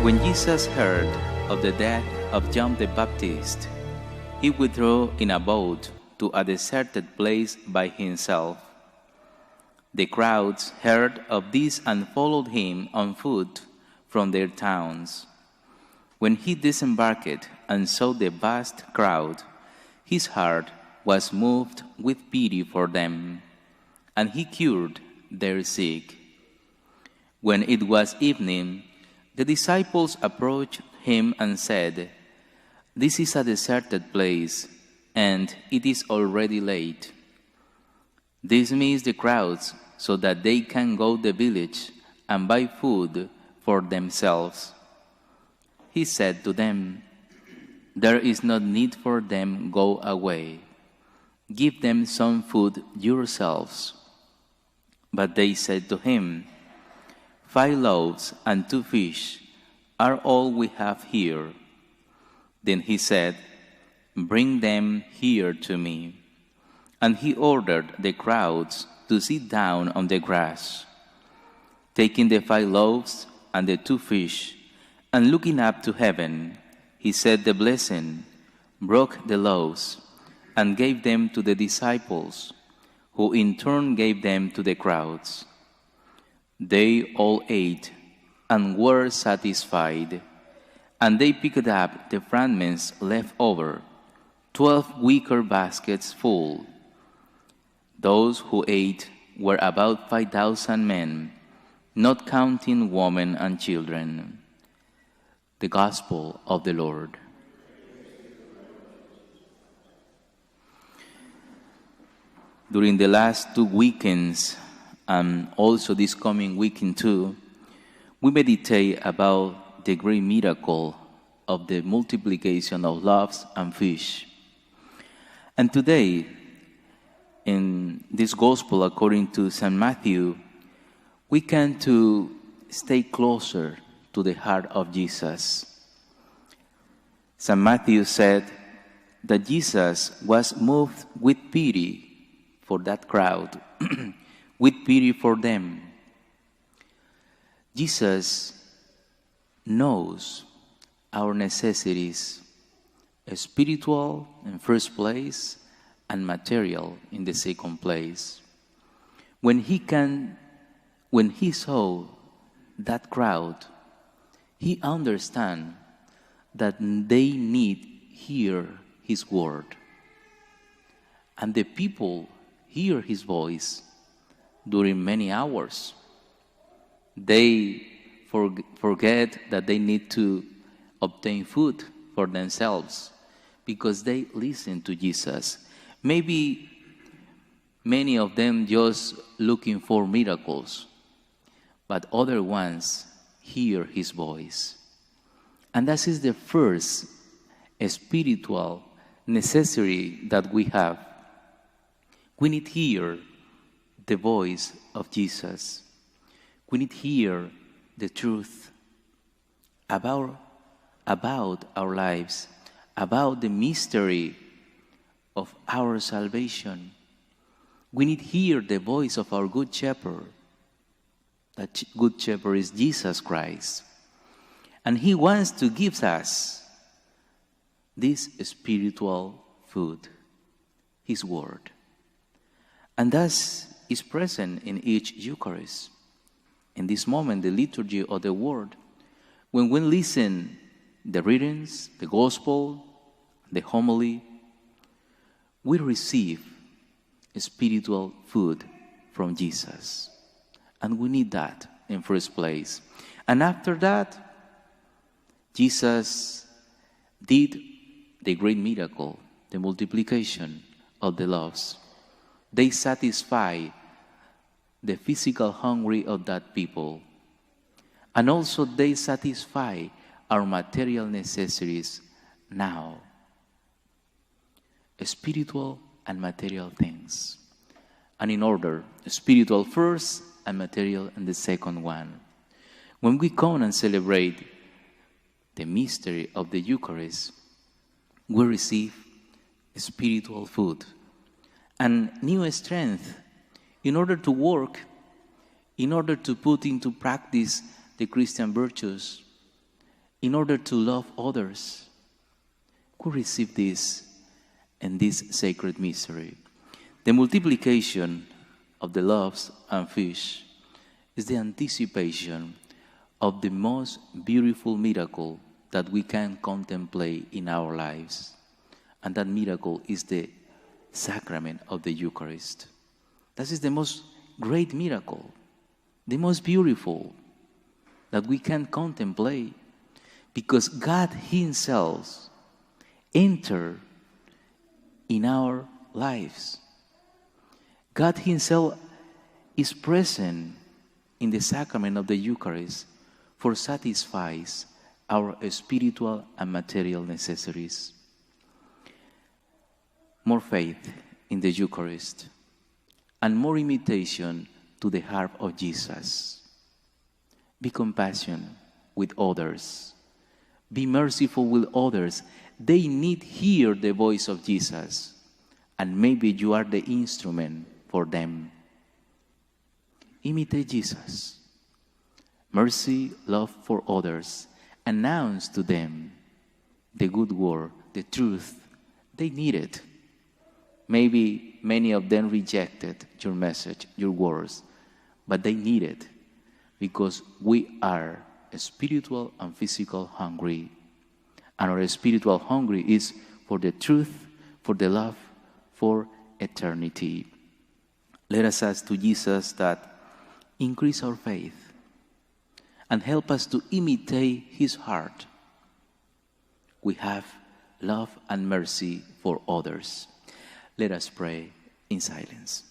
When Jesus heard of the death of John the Baptist, he withdrew in a boat to a deserted place by himself. The crowds heard of this and followed him on foot from their towns. When he disembarked and saw the vast crowd, his heart was moved with pity for them, and he cured their sick. When it was evening, the disciples approached him and said, "This is a deserted place, and it is already late. Dismiss the crowds so that they can go to the village and buy food for themselves." He said to them, "There is no need for them go away. Give them some food yourselves." But they said to him, "5 loaves and 2 fish are all we have here." Then he said, "Bring them here to me." And he ordered the crowds to sit down on the grass. Taking the 5 loaves and the 2 fish, and looking up to heaven, he said the blessing, broke the loaves, and gave them to the disciples, who in turn gave them to the crowds. They all ate and were satisfied, and they picked up the fragments left over, 12 wicker baskets full. Those who ate were about 5,000 men, not counting women and children. The Gospel of the Lord. During the last 2 weekends, and also this coming weekend too, we meditate about the great miracle of the multiplication of loaves and fish. And today, in this Gospel according to St. Matthew, we can to stay closer to the heart of Jesus. St. Matthew said that Jesus was moved with pity for that crowd, with pity for them. Jesus knows our necessities, spiritual in first place and material in the second place. When he saw that crowd, he understands that they need hear his word. And the people hear his voice during many hours. They forget that they need to obtain food for themselves because they listen to Jesus. Maybe many of them just looking for miracles, but other ones hear his voice. And that is the first spiritual necessity that we have. We need to hear the voice of Jesus. We need to hear the truth about our lives, about the mystery of our salvation. We need to hear the voice of our Good Shepherd. That Good Shepherd is Jesus Christ. And he wants to give us this spiritual food, his word. And that is present in each Eucharist. In this moment, the liturgy of the word, when we listen the readings, the gospel, the homily, we receive spiritual food from Jesus. And we need that in first place. And after that, Jesus did the great miracle, the multiplication of the loaves. They satisfy the physical hunger of that people. And also they satisfy our material necessities now. Spiritual and material things. And in order, spiritual first and material in the second one. When we come and celebrate the mystery of the Eucharist, we receive spiritual food and new strength in order to work, in order to put into practice the Christian virtues, in order to love others. We receive this in this sacred mystery. The multiplication of the loaves and fish is the anticipation of the most beautiful miracle that we can contemplate in our lives. And that miracle is the sacrament of the Eucharist. That is the most great miracle, the most beautiful that we can contemplate, because God Himself entered in our lives. God Himself is present in the sacrament of the Eucharist for satisfies our spiritual and material necessities. More faith in the Eucharist and more imitation to the heart of Jesus. Be compassionate with others. Be merciful with others. They need to hear the voice of Jesus, and maybe you are the instrument for them. Imitate Jesus. Mercy, love for others. Announce to them the good word, the truth. They need it. Maybe many of them rejected your message, your words, but they need it because we are spiritual and physical hungry. And our spiritual hungry is for the truth, for the love, for eternity. Let us ask to Jesus that increase our faith and help us to imitate His heart. We have love and mercy for others. Let us pray in silence.